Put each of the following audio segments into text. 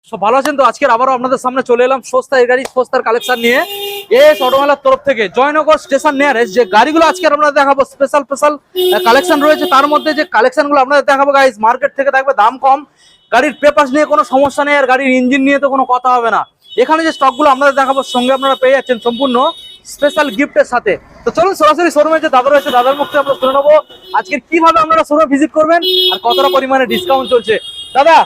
সব ভালো আছেন তো? আজকে আবারও আপনাদের সামনে চলে এলাম সস্তার গাড়ি, সস্তার কালেকশন নিয়ে। এস অটোমেলার তরফ থেকে জয়নগর স্টেশন নিয়ারেস্ট যে গাড়িগুলো আজকে আপনাদের দেখাবো, স্পেশাল কালেকশন রয়েছে। তার মধ্যে যে কালেকশনগুলো আপনাদের দেখাবো গাইস, মার্কেট থেকে থাকবে দাম কম, গাড়ির পেপারস নিয়ে কোনো সমস্যা নেই, আর গাড়ির ইঞ্জিন নিয়ে তো কোনো কথা হবে না। এখানে যে স্টকগুলো আপনাদের দেখাবো সঙ্গে আপনারা পেয়ে যাচ্ছেন সম্পূর্ণ স্পেশাল গিফটের সাথে। তো চলুন সরাসরি শোরুমে যে দাদা রয়েছে, দাদার মুখে আমরা শুনে নেবো আজকে কিভাবে আপনারা শোরুমে ভিজিট করবেন আর কতটা পরিমাণে ডিসকাউন্ট চলছে। দাদা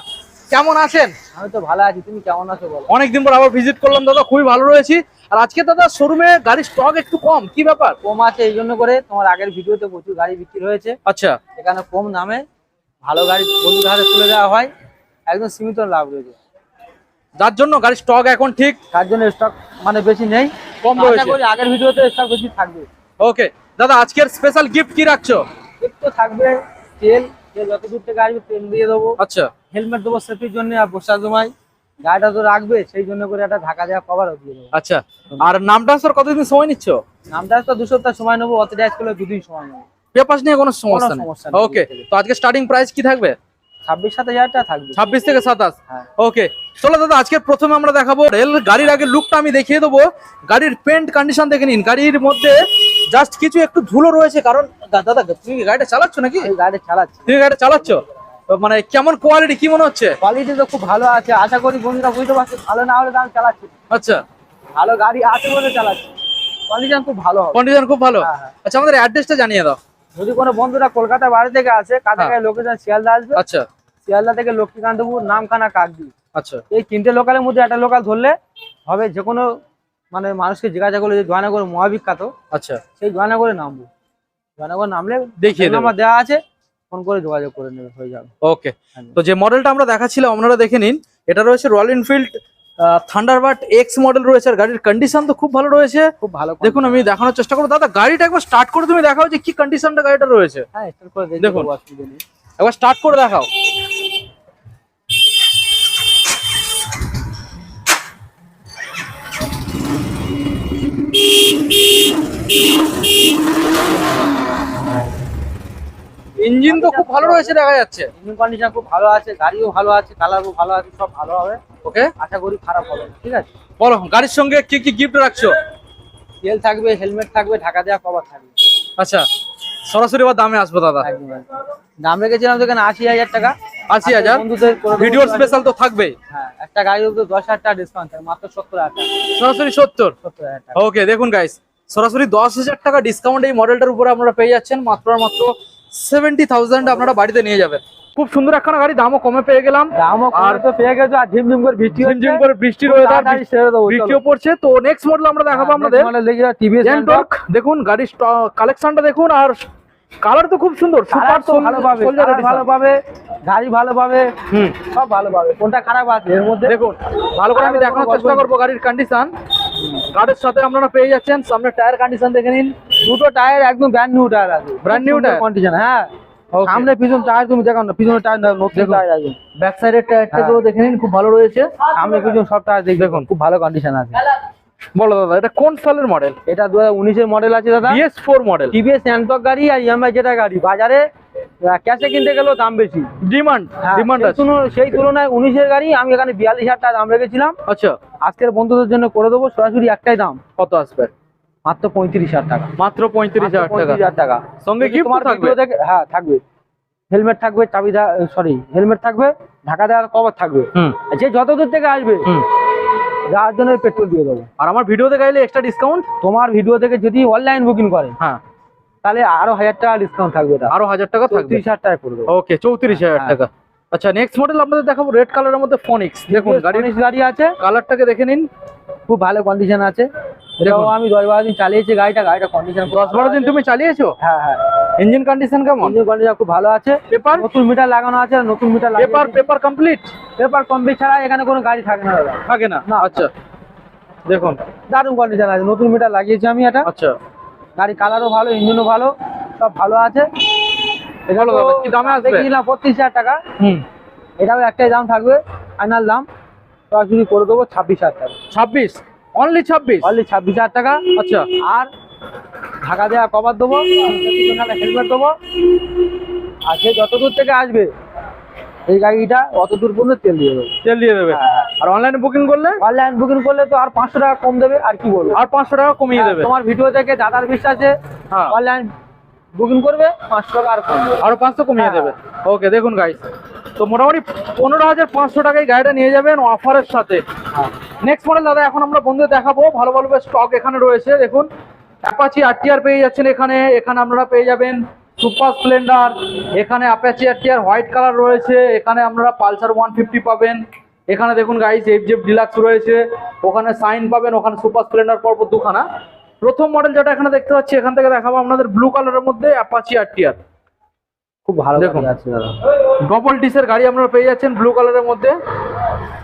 কেমন আছেন? আমি তো ভালো আছি, তুমি কেমন আছো বলো? অনেকদিন পর আবার ভিজিট করলাম দাদা, খুবই ভালো রয়েছি। আর আজকে দাদা শোরুমে গাড়ির স্টক একটু কম, কি ব্যাপার? কম আছে এই জন্য করে, তোমার আগের ভিডিওতে প্রচুর গাড়ি বিক্রি হয়েছে। আচ্ছা, এখানে কম দামে ভালো গাড়ি বন্ধুদের হাতে তুলে দেওয়া হয়, একদম সীমিত লাভ রয়েছে। যার জন্য গাড়ির স্টক এখন ঠিক তার জন্য স্টক মানে বেশি নেই, কম আশা রয়েছে। করি আগের ভিডিওতে স্টক বেশি থাকবে। ওকে দাদা, আজকের স্পেশাল গিফট কি রাখছো? একটু থাকবে তেল, যে যত দূর থেকে আসবে তেল দিয়ে দেবো, আচ্ছা হেলমেট দেবো সেফটির জন্য, আর বসার সময় গাড়িটা তো রাখবে সেই জন্য করে একটা ঢাকা দেওয়া কভারও দিয়ে দেবো। আচ্ছা, আর নাম ট্রান্সফার কতদিন সময় নিচ্ছ? নামটা তো 2 সপ্তাহ সময় নেবো, অথরাইজ করলে 2 দিন সময় নেবো। পেপারস নিয়ে কোনো সমস্যা নেই। সমস্যা নেই। ওকে, তো আজকে স্টার্টিং প্রাইস কি থাকবে? 26-27 টাকা থাকবে। 26 থেকে 27। হ্যাঁ। ওকে চলো দাদা, আজকে প্রথমে আমরা দেখাবো রেল গাড়ির। আগে লুকটা আমি দেখিয়ে দেবো, গাড়ির পেন্ট কন্ডিশন দেখে নিন। গাড়ির মধ্যে জাস্ট কিছু একটু ধুলো রয়েছে, কারণ দাদা তুমি গাড়িটা চালাচ্ছ নাকি? আমি গাড়ি চালাচ্ছি। তুমি গাড়িটা চালাচ্ছ, তো মানে কেমন কোয়ালিটি কি মনে হচ্ছে? কোয়ালিটি তো খুব ভালো আছে, আশা করি বন্ধুরা বুঝতে পারছে। ভালো না হলে তো আমি চালাচ্ছি না। আচ্ছা, ভালো গাড়ি আছে বলে চালাচ্ছি, কন্ডিশন খুব ভালো হবে। কন্ডিশন খুব ভালো। হ্যাঁ, হ্যাঁ। আচ্ছা, আমাদের অ্যাড্রেসটা জানিয়ে দাও। যদি কোনো বন্ধুরা কলকাতা বাইরে থেকে আসে, কাছাকাছি লোকেশন শিয়ালদা আসবে, আচ্ছা শিয়ালদা থেকে লক্ষ্মীকান্তপুর, নামখানা, কাকদ্বীপ, আচ্ছা এই 3টে লোকালের মধ্যে একটা লোকাল ধরলে হবে। যে কোনো মানে মানুষকে জিজ্ঞাসা করলে যে জয়নগর মহাবিখ্যাত, আচ্ছা, সেই জয়নগরে নামবো। জয়নগর নামলে দেখিয়ে দেবো। আমার দেওয়া আছে, ফোন করে যোগাযোগ করে নেবে, হয়ে যাবে। ওকে, তো যে মডেলটা আমরা দেখাচ্ছিলাম আপনারা দেখে নিন, এটা রয়েছে royal Enfield Thunderbird x model রয়েছে। আর গাড়ির কন্ডিশন তো খুব ভালো রয়েছে, খুব ভালো। দেখুন আমি দেখানোর চেষ্টা করবো। দাদা গাড়িটা একবার স্টার্ট করে তুমি দেখাও যে কি কন্ডিশনটা গাড়িটা রয়েছে। হ্যাঁ, স্টার্ট করে দেখুন। দেখুন, অসুবিধা নেই। একবার স্টার্ট করে দেখাও। ইঞ্জিন তো খুব ভালো রয়েছে দেখা যাচ্ছে। ইঞ্জিন কন্ডিশন খুব ভালো আছে, গাড়িও ভালো আছে, কালারও ভালো আছে, সব ভালো হবে। ওকে, আশা করি খারাপ হবে না, ঠিক আছে। বলো গাড়ির সঙ্গে কি কি গিফট রাখছো? তেল থাকবে, হেলমেট থাকবে, ঢাকা দেওয়া কভার থাকবে। আচ্ছা, সরাসরি বা দামে আসবো দাদা। একদম একদম। দাম রেখেছিলাম তো এখানে 80,000 টাকা। 80,000 বন্ধুদের করে দেবো। ভিডিওর স্পেশাল তো থাকবেই। হ্যাঁ, একটা গাড়ির উপর 10,000 টাকা ডিসকাউন্ট থাকে, মাত্র 70,000 টাকা। সরাসরি 70। 70,000 টাকা। ওকে, দেখুন গাইস, সরাসরি 10,000 টাকা ডিসকাউন্ট এই মডেলটার উপরে আপনারা পেয়ে যাচ্ছেন। মাত্র 70,000 আপনারা বাড়িতে নিয়ে যাবেন। খুব সুন্দর একখানা গাড়ি, দামও কমে পেয়ে গেলাম। দামও আর তো পেয়ে গেছো, আর ঝিমঝিম করে বৃষ্টি হচ্ছে। ঝিমঝিম করে বৃষ্টির ওয়েদার, তাড়াতাড়ি সেরে দেবো, চলো। বৃষ্টিও পড়ছে। তো নেক্সট মডেল আমরা দেখাবো আপনাদের টিভিএস এনটর্ক। দেখুন গাড়ির কালেকশনটা দেখুন, আর কালার তো খুব সুন্দর, সুপার তো ভালো পাবে, ভালো পাবে, গাড়ি ভালো পাবে, সব ভালো পাবে। কোনটা খারাপ আছে এর মধ্যে? দেখুন ভালো করে আমি দেখানোর চেষ্টা করবো গাড়ির কন্ডিশন। গাড়ির সাথে আপনারা পেয়ে যাচ্ছেন সামনে টায়ার কন্ডিশন দেখে নিন। দুটো টায়ার একদম ব্র্যান্ড নিউ টায়ার আছে, ব্র্যান্ড নিউ টায়ার কন্ডিশন। হ্যাঁ, Okay. সামনে পিছন টায়ার তুমি দেখো না, পিছনের টায়ার নতুন টায়ার আছে। ব্যাক সাইডের টায়ারটাকেও দেখে নিন, খুব ভালো রয়েছে। সামনে পিছন সব টায়ার দেখুন, খুব ভালো কন্ডিশন আছে। বলো দাদা, এটা কোন সালের মডেল? এটা 2019 এর মডেল আছে দাদা, BS4 মডেল। টিভিএস এনটর্ক গাড়ি। আর ইএমআই যেটা গাড়ি, বাজারে ক্যাশে কিনতে গেলেও দাম বেশি, ডিমান্ড আছে। সেই তুলনায় 19 এর গাড়ি আমি এখানে 42,000 টাকা দাম রেখেছিলাম। আচ্ছা, আজকের বন্ধুদের জন্য করে দেবো সরাসরি একটাই দাম, কত আসবে? মাত্র 35,000 টাকা। মাত্র 35,000 টাকা। 35,000 টাকা সঙ্গে যদি গিফট তোমার থাকবে? ভিডিও দেখে, হ্যাঁ থাকবে। হেলমেট থাকবে, হেলমেট থাকবে, ঢাকা দেওয়ার কভার থাকবে। যে যত দূর থেকে আসবে যাওয়ার জন্য পেট্রোল দিয়ে দেবো। আর আমার ভিডিওতে গাইলে এক্সট্রা ডিসকাউন্ট। তোমার ভিডিও থেকে যদি অনলাইন বুকিং করে, হ্যাঁ, তাহলে আরো 1,000 টাকা ডিসকাউন্ট থাকবে। আরো 1000 টাকা থাকবে। 30,000 টাকা করে দেবো। ওকে, 34,000 টাকা। আচ্ছা, নেক্সট মডেল আপনাদের দেখাবো রেড কালারের মধ্যে ফনিক্স। দেখুন গাড়ি আছে, কালারটাকে দেখে নিন, খুব ভালো কন্ডিশন আছে। দেখুন। আমি 10-12 দিন চালিয়েছি গাড়িটা কন্ডিশন 10-12 দিন তুমি চালিয়েছো? হ্যাঁ হ্যাঁ। ইঞ্জিন কন্ডিশন কেমন? ইঞ্জিন কন্ডিশন খুব ভালো আছে। পেপার নতুন মিটার লাগানো আছে, নতুন meter paper complete. Paper complete ছাড়া এখানে কোনো গাড়ি থাকে না দাদা। থাকে না? আচ্ছা, দেখুন দারুণ কন্ডিশন আছে, নতুন মিটার লাগিয়েছি আমি এটা। আচ্ছা, গাড়ি কালারও ভালো, ইঞ্জিনও ভালো, সব ভালো আছে। ভালো দাদা, কি দামে আসবে? দেখছিলাম 35,000 টাকা। এটাও একটাই দাম থাকবে, ফাইনাল দাম সরাসরি করে দেবো 26,000 টাকা। 26? অনলি 26? অনলি 26,000 টাকা। আচ্ছা, আর ঢাকা দেওয়া কভার দেবো, হেলমেট দেবো। আর সে যত দূর থেকে আসবে এই গাড়িটা অত দূর পর্যন্ত তেল দিয়ে দেবে। তেল দিয়ে দেবে। হ্যাঁ। আর অনলাইনে বুকিং করলে অনলাইন বুকিং করলে তো আর 500 টাকা কম দেবে, আর কি বলবো, আর 500 টাকা কমিয়ে দেবে। তোমার ভিডিও দেখে দাদার বিশ্বাসে হ্যাঁ অনলাইন বুকিং করবে, 500 টাকা আর কম দেবে। আরো 500 কমিয়ে হ্যাঁ। দেবে। ওকে দেখুন গাইস, তো মোটামুটি 15,500 টাকায় গাড়িটা নিয়ে যাবেন অফারের সাথে। হ্যাঁ। নেক্সট মডেল দাদা এখন আমরা বন্ধুদের দেখাবো, ভালো ভালো স্টক এখানে রয়েছে। দেখুন অ্যাপাচি আরটিআর পেয়ে যাচ্ছেন এখানে, এখানে আপনারা পেয়ে যাবেন সুপার স্প্লেন্ডার, এখানে অ্যাপাচি আরটিআর হোয়াইট কালার রয়েছে, এখানে আপনারা পালসার 150 পাবেন, এখানে দেখুন গাইস এফজেড ডিলাক্স রয়েছে, ওখানে সাইন পাবেন, ওখানে সুপার স্প্লেন্ডার পরপর দুখানা। প্রথম মডেল যেটা এখানে দেখতে পাচ্ছি এখান থেকে দেখাবো আপনাদের ব্লু কালারের মধ্যে অ্যাপাচি আরটিআর। খুব ভালো দেখুন। গাড়ি আছে দাদা। ডবল ডিসের গাড়ি আপনারা পেয়ে যাচ্ছেন ব্লু কালারের মধ্যে।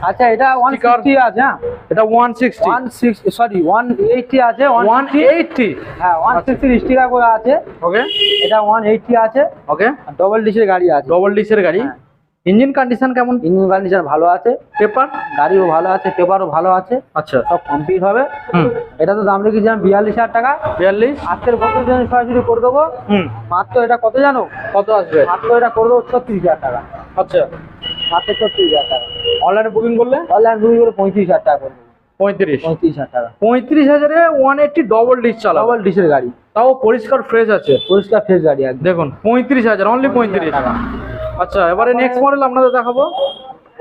আচ্ছা, এটা 160 আছে। হ্যাঁ, এটা 160 180 আছে, 180 হ্যাঁ 160 স্টিকার করে আছে। ওকে এটা 180 আছে, ওকে ডবল ডিসের গাড়ি আছে। ডবল ডিসের গাড়ি। হ্যাঁ। ইঞ্জিন কন্ডিশন কেমন? ইঞ্জিন কন্ডিশন ভালো আছে, পেপার গাড়িও ভালো আছে, পেপারও ভালো আছে, আচ্ছা সব কমপ্লিট হবে। হুম এটা তো দাম রেখেছিলাম 42,000 টাকা। 42 আজকের কত জন্য সরাসরি করে দেবো, হুম মাত্র এটা কত জানো? কত আসবে? মাত্র এটা করে দেবো 36,000 টাকা, আচ্ছা মাত্র 36,000 টাকা। অনলাইনে বুকিং করলে অনলাইন বুকিং করে 35,000 টাকা করে দেবো। 35 35,000 টাকা 35,000-এ 180 ডবল ডিস চালাবো, ডবল ডিসের গাড়ি, তাও পরিষ্কার ফ্রেশ আছে। পরিষ্কার ফ্রেশ গাড়ি একদম। দেখুন 35,000 অনলি 35 টাকা। আচ্ছা এবারে নেক্সট মডেল আপনাদের দেখাবো।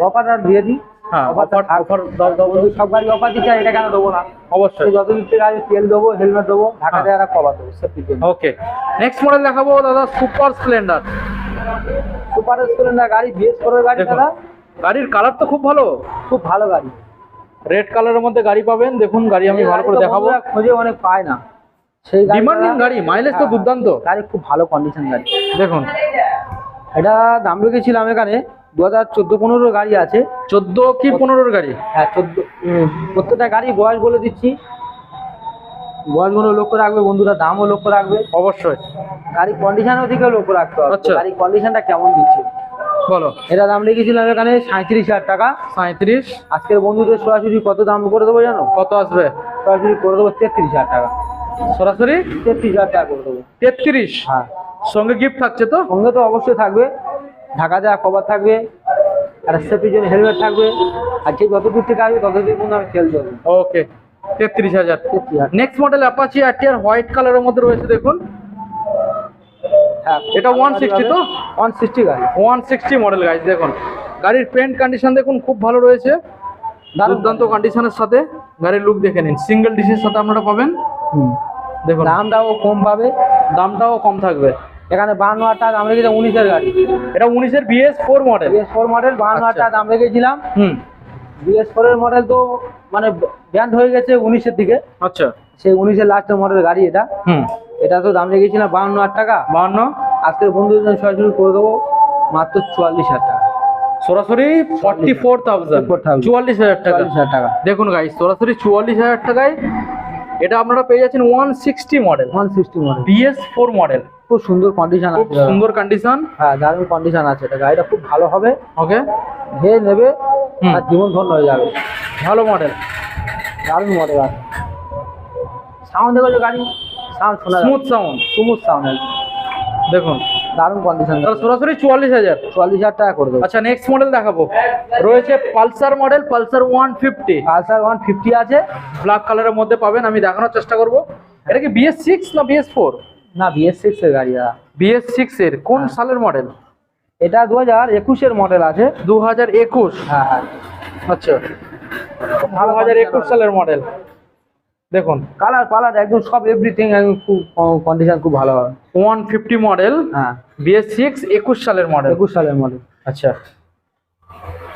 অফার আর দিয়ে দিই। হ্যাঁ অফারটা অফার অফার দাও দাও বন্ধু, সব গাড়ি অফার দিচ্ছে, আর এটা কেন দেবো না? অবশ্যই। যত দূর থেকে আসবে তেল দেবো, হেলমেট দেবো, ঢাকা হ্যাঁ। দেওয়ার আর কভার দেবো, সব কিছু। ওকে নেক্সট মডেল দেখাবো দাদা সুপার স্প্লেন্ডার। সুপার স্প্লেন্ডার গাড়ি, BS4 এর গাড়ি দেখুন দাদা, গাড়ির কালার তো খুব ভালো, খুব ভালো গাড়ি। রেড কালারের মধ্যে গাড়ি পাবেন। দেখুন গাড়ি আমি ভালো করে দেখাবো, বন্ধুরা খোঁজে অনেক পায় না সেই গাড়ি। ডিমান্ডিং গাড়ি, মাইলেজ তো দুর্দান্ত। গাড়ি খুব ভালো কন্ডিশন গাড়ি। দেখুন এটা দাম রেখেছিলাম এখানে 2014-15 গাড়ি আছে। 14 কি 15-এর গাড়ি? হ্যাঁ 14। প্রত্যেকটা গাড়ি বয়স বলে দিচ্ছি, বয়সগুলো লক্ষ্য রাখবে বন্ধুরা, দামও লক্ষ্য রাখবে, অবশ্যই। গাড়ির কন্ডিশনের দিকেও লক্ষ্য রাখতে হবে। আচ্ছা। গাড়ির কন্ডিশনটা কেমন দিচ্ছে। বলো। এটা দাম রেখেছিলাম এখানে 37,000 টাকা। 37 আজকের বন্ধুদের সরাসরি কত দাম করে দেবো জানো? কত আসবে? সরাসরি করে দেবো 33,000 টাকা। সরাসরি 33,000 টাকা করে দেবো। 33 হ্যাঁ, সঙ্গে গিফট থাকছে তো? সঙ্গে তো অবশ্যই থাকবে, ঢাকা দেওয়া কভার থাকবে, আর সেফটির জন্য হেলমেট থাকবে, আর যে যত দূর থেকে আসবে তত দূর পর্যন্ত আমি তেল দেবো। ওকে 33,000। 33,000। Next model Apache RTR white কালারের মধ্যে রয়েছে। দেখুন হ্যাঁ, এটা 160 তো? 160 গাড়ি। 160 মডেল গাইস। দেখুন গাড়ির পেন্ট কন্ডিশন দেখুন খুব ভালো রয়েছে, দুর্দান্ত কন্ডিশনের সাথে। গাড়ির লুক দেখে নিন, সিঙ্গেল ডিসের সাথে আপনারা পাবেন। দেখুন দামটাও কম পাবে, দামটাও কম থাকবে। এখানে 52,000 টাকা দাম রেখেছিলাম 19-এর গাড়ি। এটা 19-এর BS4 মডেল। BS4 মডেল 52,000 টাকা দাম রেখেছিলাম। হুম BS4 এর মডেল তো মানে ব্যান্ড হয়ে গেছে 19-এর দিকে, আচ্ছা সেই 19-এর লাস্টের মডেল গাড়ি এটা। হুম এটা তো দাম রেখেছিলাম 52,000 টাকা। 52 আজকের বন্ধুদের জন্য সরাসরি করে দেবো মাত্র 44,000 টাকা। সরাসরি 44,000 44,000 টাকা। 44,000 টাকা। দেখুন গাইস সরাসরি 44,000 টাকায় এটা আপনারা পেয়ে যাচ্ছেন 160 মডেল 160 মডেল, BS4 মডেল। খুব সুন্দর কন্ডিশন খুব আছে। সুন্দর কন্ডিশন। হ্যাঁ, দারুণ কন্ডিশন আছে, এটা গাড়িটা খুব ভালো হবে, ওকে যে নেবে হুম। আর জীবন ধন্য হয়ে যাবে। ভালো মডেল, দারুণ মডেল আছে। সাউন্ড দেখো যে গাড়ি, সাউন্ড শোনা স্মুথ সাউন্ড। স্মুথ সাউন্ড আছে, দেখুন দারুণ কন্ডিশন। তাহলে সরাসরি 44,000। 44,000 টাকা করে দেবো। আচ্ছা নেক্সট মডেল দেখাবো, রয়েছে পালসার মডেল, পালসার 150 পালসার 150 আছে, ব্ল্যাক কালারের মধ্যে পাবেন। আমি দেখানোর চেষ্টা করব। এটা কি BS6 না BS4? না BS6 এর গাড়ি। BS6 এর কোন সালের মডেল? এটা 2021 এর মডেল আছে। 2021। হ্যাঁ হ্যাঁ, আচ্ছা 2021 সালের মডেল। দেখুন কালার পালার একদম সব এভরিথিং একদম খুব কন্ডিশন খুব ভালো হবে। 150 মডেল, হ্যাঁ BS6 21 সালের মডেল। 21 সালের মডেল। আচ্ছা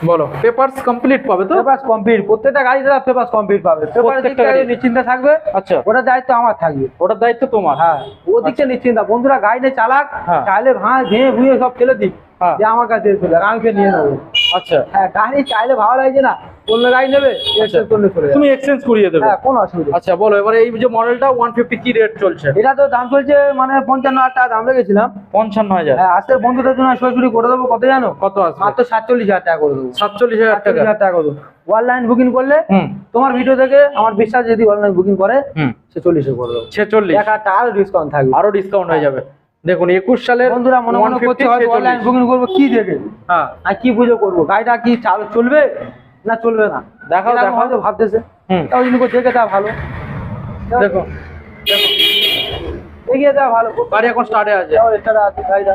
বলো, পেপারস কমপ্লিট পাবে তো? পেপারস কমপ্লিট, প্রত্যেকটা গাড়ি দাদা পেপারস কমপ্লিট পাবে। পেপারের প্রত্যেকটা দিকটা গাড়ি? নিশ্চিন্তে থাকবে, আচ্ছা ওটার দায়িত্ব আমার থাকবে। ওটার দায়িত্ব তোমার? হ্যাঁ, ও দিকটা নিশ্চিন্তা। বন্ধুরা গাড়ি নিয়ে চালাক, হ্যাঁ। চাইলে ভেঙে ভুঁয়ে সব ফেলে দিক, হ্যাঁ। যে আমার কাছে চলে যাক, আমি ফের নিয়ে নেবো। আচ্ছা হ্যাঁ, গাড়ি চাইলে ভালো লাগছে না, অন্য গাড়ি নেবে, এক্সচেঞ্জ করলে চলে যাবে। তুমি এক্সচেঞ্জ করিয়ে দেবে? হ্যাঁ, কোনো অসুবিধা নেই। আচ্ছা বলো এবারে এই যে মডেলটা 150 কি রেট চলছে? এটা তো দাম চলছে মানে 55,000 টাকা দাম রেখেছিলাম। 55,000। হ্যাঁ, আজকের বন্ধুদের জন্য সরাসরি করে দেবো কত জানো? কত আসবে? মাত্র 47,000 টাকা করে দেবো। 47,000 টাকা। 47,000 টাকা করে দেবো। অনলাইন বুকিং করলে হুম তোমার ভিডিও দেখে আমার বিশ্বাস, যদি অনলাইন বুকিং করে হুম 46 করে দেবো। 46। 1,000 টাকা আরো ডিসকাউন্ট থাকবে। আরো ডিসকাউন্ট হয়ে যাবে। দেখুন 21 সালের বন্ধুরা মনে মনে করছে হয়তো অনলাইন বুকিং করবো কি দেখে, হ্যাঁ আর কি বুঝে করবো, গাড়িটা কি চলবে না চলবে না, দেখাও এরকম দেখাও হয়তো ভাবতেছে। হুম তাও ইনি দেখে দেওয়া ভালো, দেখো এগিয়ে দেওয়া ভালো। গাড়ি এখন স্টার্টে আছে, তাও স্টার্ট আছে গাড়িটা,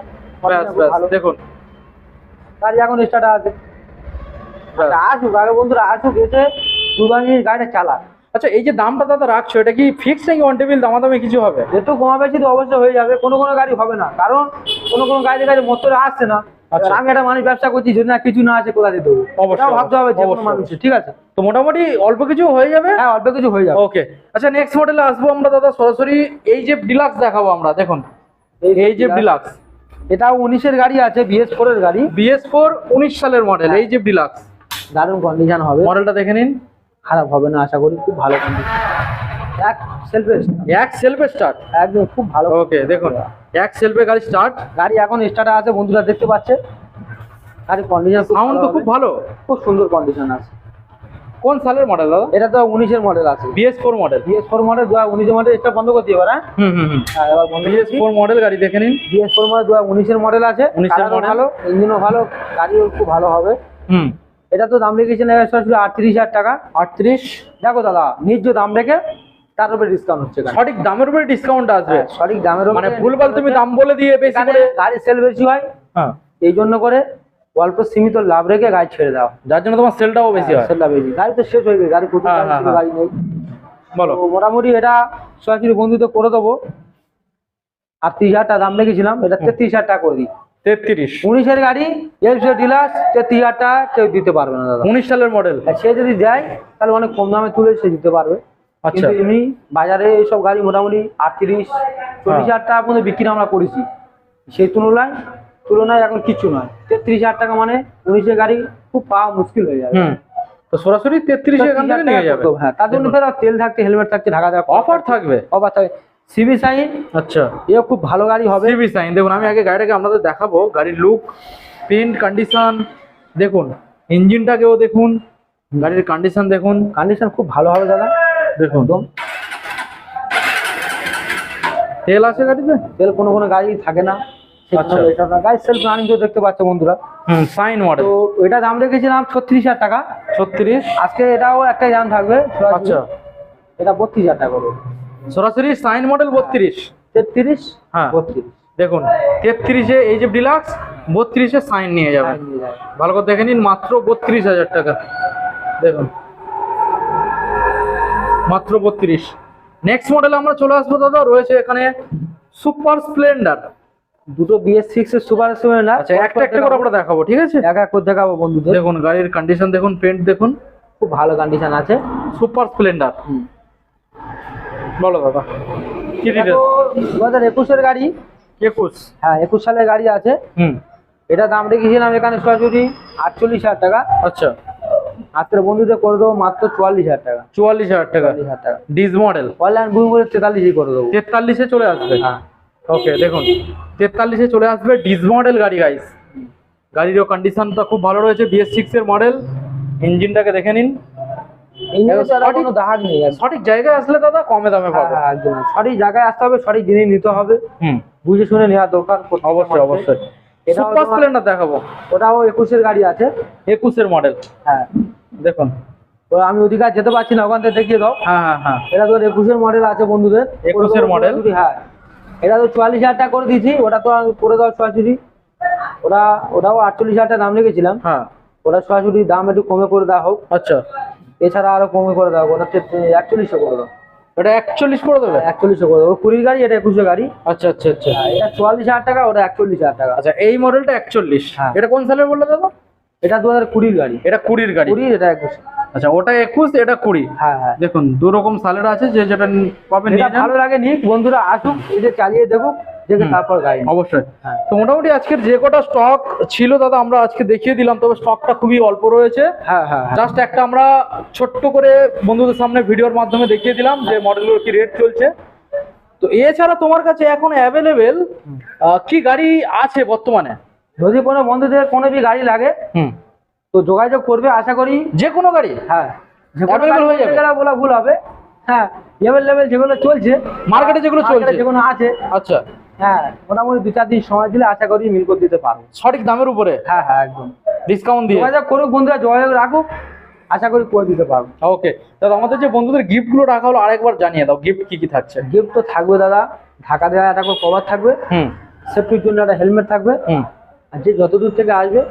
ব্যাস ব্যাস দেখুন গাড়ি এখন স্টার্ট আছে। আচ্ছা, আসুক আগে বন্ধুরা, আসুক এসে 2 মিনিট গাড়িটা চালাক। আচ্ছা এই যে দামটা দাদা রাখছো এটা কি ফিক্স নাকি অন টেবিল দামাদামি কিছু হবে? একটু কমা বেশি তো অবশ্যই হয়ে যাবে, কোনো কোনো গাড়ি হবে না, কারণ কোনো কোনো গাড়ি মোটরে আসছে না। আচ্ছা। এবার আমি একটা মানুষ ব্যবসা করছি, যদি না কিছু না আছে কোথা দিয়ে দেবো, অবশ্যই, এটাও ভাবতে হবে যে কোনো অবশ্যই। মানুষের, ঠিক আছে? তো মোটামুটি অল্প কিছু হয়ে যাবে। হ্যাঁ, অল্প কিছু হয়ে যাবে। ওকে আচ্ছা নেক্সট মডেলে আসবো আমরা দাদা, সরাসরি এই যে ডিলাক্স দেখাবো আমরা। দেখুন এই যে ডিলাক্স, এটাও 19-এর গাড়ি আছে, BS4 এর গাড়ি, BS4 19 সালের মডেল। এই যে ডিলাক্স দারুণ কন্ডিশন হবে, মডেলটা দেখে নিন, খারাপ হবে না আশা করি, খুব ভালো কন্ডিশন, এক সেলফে এক সেলফে স্টার্ট, একদম খুব ভালো। ওকে দেখুন এক সেলফে গাড়ি স্টার্ট, গাড়ি এখন স্টার্ট আছে বন্ধুরা দেখতে পাচ্ছে, গাড়ি কন্ডিশন সাউন্ড তো খুব ভালো, খুব সুন্দর কন্ডিশন আছে। কোন সালের মডেল দাদা? এটা তো 19-এর মডেল আছে, BS4 model. BS4 model 2019-এর model. এটা বন্ধ করতে এবার, হুম হ্যাঁ এবার বন্ধ করছি। BS4 মডেল গাড়ি দেখে নিন। BS4 মডেল 2019-এর মডেল আছে, 19-এর কালারও মডেল। ভালো, ইঞ্জিনও ভালো, গাড়িও খুব ভালো হবে। হুম এটা তো দাম রেখেছিলেন 38,000 টাকা। 38। দেখো দাদা, ন্যায্য দাম রেখে তার উপরে ডিসকাউন্ট হচ্ছে গাড়ি। সঠিক দামের উপরে ডিসকাউন্ট আসবে, হ্যাঁ, সঠিক দামের উপরে মানে ভুলভাল তুমি দাম বলে দিয়ে বেশি এখানে করে। গাড়ি সেল বেশি হয়, হ্যাঁ এই জন্য করে অল্প সীমিত লাভ রেখে গাড়ি ছেড়ে দাও, যার জন্য তোমার সেলটাও বেশি হয়। সেলটা বেশি। গাড়ি তো শেষ হয়ে গেছে, গাড়ি প্রচুর হ্যাঁ, গাড়ি ছিল, হ্যাঁ, গাড়ি নেই। বলো। তো মোটামুটি এটা সরাসরি বন্ধুত্ব করে দেবো, 38,000 টাকা দাম রেখেছিলাম, এটা 33,000 টাকা করে দিই। 33 19-এর গাড়ি, এলসিও ডিলাক্স, 33,000 টাকা কেউ দিতে পারবে না দাদা। 19 সালের মডেল। আর সে যদি দেয় তাহলে অনেক কম দামে তুলে সে দিতে পারবে। আচ্ছা। কিন্তু এমনি বাজারে এইসব গাড়ি মোটামুটি 38-40,000 টাকা পর্যন্ত বিক্রি আমরা করেছি, সেই তুলনায় এখন কিছু নয়। 33,000 টাকা মানে 19-এর গাড়ি খুব পাওয়া মুশকিল হয়ে যাবে। তো সরাসরি 33 এখান থেকে নিয়ে যাবে। হ্যাঁ, তার জন্য ফের তেল থাকতে, হেলমেট থাকতে, ঢাকা দেওয়া অফার থাকবে। অফার থাকবে। সিবি সাইন, আচ্ছা এও খুব ভালো গাড়ি হবে। সিবি সাইন দেখুন, আমি আগে গাড়িটাকে আপনাদের দেখাবো, গাড়ির লুক, পেন্ট কন্ডিশন দেখুন, ইঞ্জিনটাকেও দেখুন, গাড়ির কন্ডিশন দেখুন, কন্ডিশন খুব ভালো হবে দাদা, দেখুন একদম। তেল আছে গাড়িতে? তেল কোনো কোনো গাড়ি থাকে না, আচ্ছা। এটা না, গাড়ি সেলফ রানিং তো দেখতে পাচ্ছ বন্ধুরা। Shine model. তো এটা দাম রেখেছিলাম 36,000 টাকা। 36। আজকে এটাও একটাই দাম থাকবে, আচ্ছা এটা 32,000 টাকা করে। সরাসরি সাইন মডেল 32। 33, হ্যাঁ 32 দেখুন 33-এ এই যে ডিলাক্স, 32-এ সাইন নিয়ে যাবেন। নিয়ে যাবে। ভালো করে দেখে নিন, মাত্র 32,000 টাকা দেখুন, মাত্র 32। নেক্সট মডেল আমরা চলে আসবো দাদা, রয়েছে এখানে সুপার স্প্লেন্ডার। দুটো BS6 এর সুপার স্প্লেন্ডার। আচ্ছা একটা একটা করে আমরা দেখাবো, ঠিক আছে? এক এক করে দেখাবো বন্ধুদের। দেখুন গাড়ির কন্ডিশন দেখুন, পেন্ট দেখুন, খুব ভালো কন্ডিশন আছে। Super Splendor. বলো দাদা কি এটা ডিটেইলস? তো 2021-এর গাড়ি। 21। হ্যাঁ, 21 সালের গাড়ি আছে। এটা দাম রেখেছিলাম এখানে সরাসরি 48,000 টাকা। আচ্ছা আজকের বন্ধুদের করে দেবো মাত্র 44,000 টাকা। 44,000 টাকা 44,000 টাকা ডিজ মডেল। অনলাইন বুকিং করে 43 করে দেবো। 43-এ চলে আসবে। হ্যাঁ, ওকে দেখুন 43-এ চলে আসবে, ডিজ মডেল গাড়ি গাইস। গাড়িরও কন্ডিশনটা খুব ভালো রয়েছে, BS6 এর মডেল। ইঞ্জিনটাকে দেখে নিন, ইঞ্জিনে তো আর কোনো দাগ নেই। সঠিক জায়গায় আসলে দাদা কমে দামে পাবে। হ্যাঁ, একদম সঠিক জায়গায় আসতে হবে, সঠিক জিনিস নিতে হবে, বুঝে শুনে নেওয়া দরকার। অবশ্যই অবশ্যই। এটা সুপার স্প্লেন্ডার দেখাবো, ওটাও 21-এর গাড়ি আছে। 21-এর মডেল। হ্যাঁ দেখুন তো আমি ওদিকে আর যেতে পারছি না, ওখান থেকে দেখিয়ে দাও। হ্যাঁ এটা তো 21-এর মডেল আছে বন্ধুদের। 21-এর মডেল। হ্যাঁ, এটা তো 44,000 টাকা করে দিয়েছি, ওটা তো করে দাও সরাসরি। ওটাও 48,000 টাকা দাম রেখেছিলাম। হ্যাঁ ওটা সরাসরি দাম একটু কমে করে দেওয়া হোক, আচ্ছা এছাড়া আরো কমে করে দাও। ওটা 4100 করে দাও। এটা 41 করে দেবে? 4100 করে দেবো। 20 গাড়ি, এটা 21 গাড়ি। আচ্ছা আচ্ছা আচ্ছা এটা 44,000 টাকা, ওটা 41,000 টাকা। আচ্ছা এই মডেলটা 41। হ্যাঁ। এটা কোন সালের বললে দাদা? এটা 2020 গাড়ি। এটা 20-এর গাড়ি। 20, এটা 21। আচ্ছা ওটা 21, এটা 20। হ্যাঁ হ্যাঁ, দেখুন দু রকম সালের আছে, যে যেটা পাবেন যেটা নিয়ে যান। ভালো লাগে নিক, বন্ধুরা আসুক, এসে চালিয়ে দেখুক, দেখে তারপর গাড়ি নিক। অবশ্যই। হ্যাঁ। তো মোটামুটি আজকের যে কটা স্টক ছিল দাদা আমরা আজকে দেখিয়ে দিলাম, তবে স্টকটা খুবই অল্প রয়েছে। হ্যাঁ হ্যাঁ হ্যাঁ। জাস্ট একটা আমরা ছোট্ট করে বন্ধুদের সামনে ভিডিওর মাধ্যমে দেখিয়ে দিলাম যে মডেলগুলোর কি রেট চলছে। তো এছাড়া তোমার কাছে এখন অ্যাভেলেবেল কি গাড়ি আছে বর্তমানে? যদি কোনো বন্ধুদের কোনো বি গাড়ি লাগে তো যোগাযোগ করবে, আশা করি। যে কোনো গাড়ি? হ্যাঁ, যে কোনো Available গাড়ি হয়ে যাবে? বলতে গেলে বলা ভুল হবে। হ্যাঁ, লেভেল যেগুলো চলছে মার্কেটে যেগুলো চলছে? যেগুলো আছে, আচ্ছা হ্যাঁ মোটামুটি 2-4 দিন সময় দিলে আশা করি মিল করে দিতে পারবো। সঠিক দামের উপরে হ্যাঁ হ্যাঁ একদম ডিসকাউন্ট দিয়ে। যোগাযোগ করুক বন্ধুরা, যোগাযোগ রাখুক, আশা করি করে দিতে পারবো। ওকে দাদা, আমাদের যে বন্ধুদের গিফট গুলো রাখা হলো আরেকবার জানিয়ে দাও, গিফট কি কি থাকছে? গিফট তো থাকবে দাদা, ঢাকা দেওয়া একটা করে কভার থাকবে, হুম সেফটির জন্য একটা হেলমেট থাকবে, হুম আর যে যত দূর থেকে আসবে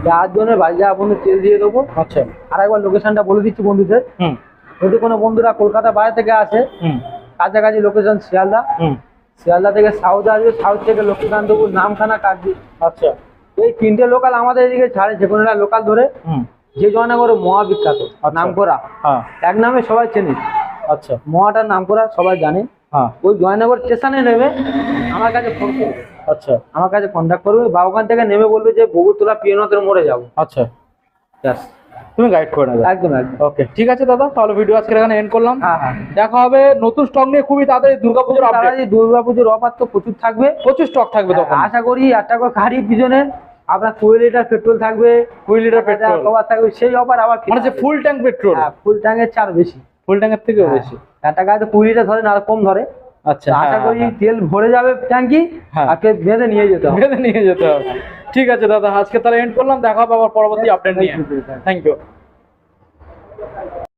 যার জন্য বাড়ি যাওয়া বন্ধু তেল দিয়ে দেবো। আচ্ছা আর একবার লোকেশনটা বলে দিচ্ছি বন্ধুদের, হুম যদি কোনো বন্ধুরা কলকাতা বাইরে থেকে আসে, হুম কাছাকাছি লোকেশন শিয়ালদা, হুম শিয়ালদা থেকে সাউথ আসবে, সাউথ থেকে লক্ষ্মীকান্তপুর, নামখানা, কাকদ্বীপ, আচ্ছা এই 3টে লোকাল আমাদের এদিকে ছাড়ে, যে কোনো একটা লোকাল ধরে, হুম যে জয়নগরে মহা বিখ্যাত, নাম করা, হ্যাঁ এক নামে সবাই চেনে, আচ্ছা মহাটার নাম করা সবাই জানে। হ্যাঁ ওই জয়নগর স্টেশনে নেমে আমার কাছে ফোন করবে, আচ্ছা আমার কাছে কন্ট্যাক্ট করবে, বা ওখান থেকে নেমে বলবে যে বগুড়তলা পিয়নতের মোড়ে যাবো, আচ্ছা ব্যাস। তুমি গাইড করে নেবে। একদম একদম। ওকে ঠিক আছে দাদা, তাহলে ভিডিও আজকে এখানে এন্ড করলাম। হ্যাঁ হ্যাঁ, দেখা হবে নতুন স্টক নিয়ে খুবই তাড়াতাড়ি। দুর্গাপুজোর আপডেট, তাড়াতাড়ি দুর্গাপুজোর অফার তো প্রচুর থাকবে, প্রচুর স্টক থাকবে তখন। আশা করি একটা করে গাড়ির পিছনে আপনার 20 লিটার পেট্রোল থাকবে, 20 লিটার পেট্রোল, কভার থাকবে, সেই অফার আবার মানে যে ফুল ট্যাঙ্ক পেট্রোল, ফুল ট্যাঙ্কের চার বেশি, ফুল ট্যাঙ্কের থেকেও বেশি। একটা গাড়িতে 20 লিটার ধরে না, আর কম ধরে। আচ্ছা তো আশা করি তেল ভরে যাবে ট্যাঙ্কি, হ্যাঁ। আর বেঁধে নিয়ে যেতে হবে। বেঁধে নিয়ে যেতে হবে। ঠিক আছে দাদা, আজকে তাহলে এন্ড করলাম, দেখা হবে আবার পরবর্তী আপডেট নিয়ে। Thank you.